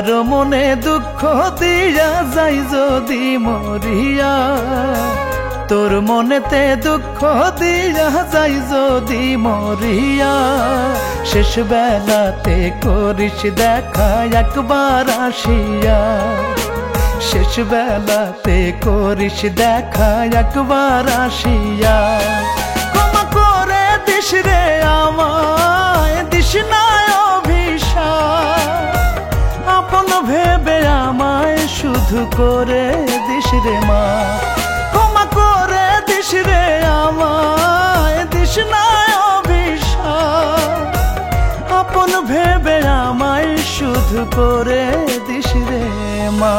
কারো মনে দুঃখ দিয়া যাই যদি মরিয়া, তোর মনেতে দুঃখ দিয়া যাই যদি মরিয়া, শেষ বেলাতে করিস দেখা একবার আসিয়া, শেষ বেলাতে করিস দেখা একবার আসিয়া। ক্ষমা করে দিস রে আমায়, দিস না অভিশাপ, আপন ভেবে আমায় শুধু করে দিস রে মা। ক্ষমা করে দিস রে আমায়, দিস না অভিশাপ, আপন ভেবে আমায় শুধু করে দিস রে মা।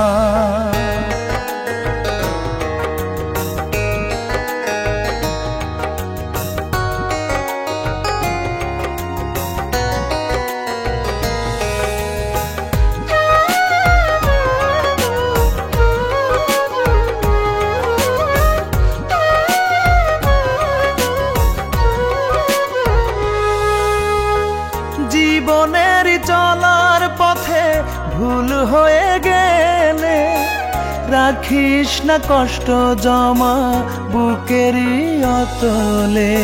জীবনের চলার পথে ভুল হয়ে গেলে রাখিস না কষ্ট জমা বুকেরই অতলে।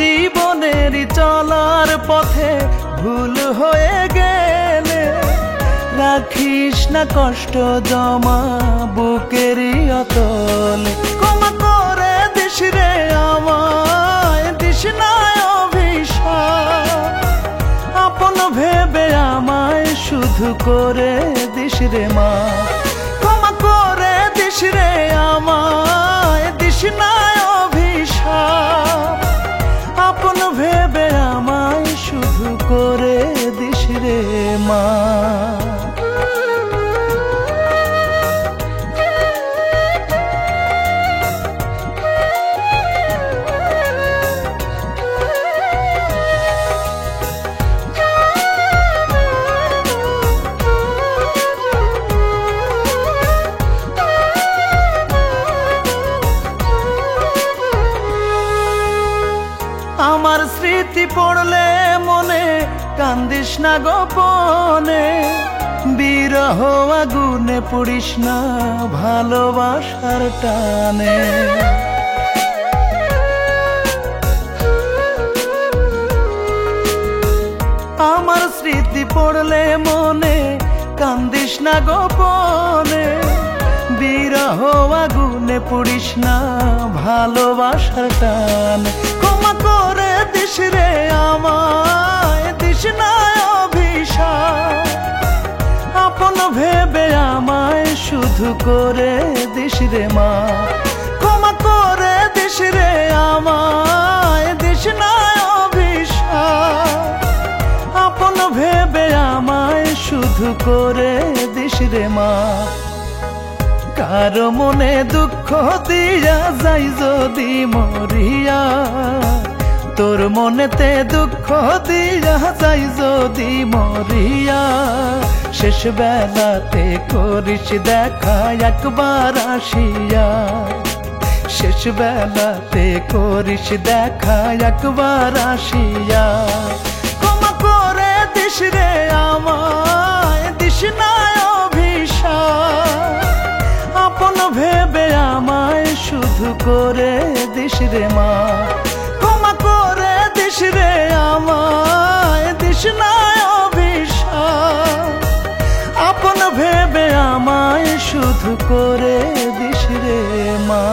জীবনের চলার পথে ভুল হয়ে গেলে রাখিস না কষ্ট জমা বুকেরই অতলে। ক্ষমা করে দিস রে আমায়, দিস না অভিশাপ, আপন ভেবে আমায় শুধু করে দিস রে মা। ক্ষমা করে দিস রে আমায়, দিস না অভিশাপ, আপন ভেবে আমায় শুধু করে দিস রে মা। আমার স্মৃতি পড়লে মনে কান্দিস না গোপনে, বিরহ আগুনে পুড়িস না ভালোবাসার টানে। আমার স্মৃতি পড়লে মনে কান্দিস না গোপনে, বিরহ আগুনে পুড়িস না ভালোবাসার টানে। ক্ষমা করে দিস রে আমায়, দিস না অভিশাপ, আপন ভেবে আমায় শুধু করে দিস রে মা। ক্ষমা করে দিস রে আমায়, দিস না অভিশাপ, আপন ভেবে আমায় শুধু করে দিস রে মা। কারো মনে দুঃখ দিয়া যাই যদি মরিয়া, তোর মনেতে দুঃখ দিয়া যাই যদি মরিয়া, শেষ বেলাতে করিস দেখা একবার আসিয়া, শেষ বেলাতে করিস দেখা একবার আসিয়া। ক্ষমা করে দিস রে আমায়, দিস না অভিশাপ, আপন ভেবে আমায় শুধু করে দিস রে মা। ক্ষমা করে দিস রে আমায়, দিস না অভিশাপ, আপন ভেবে আমায় শুধু করে দিস রে মা।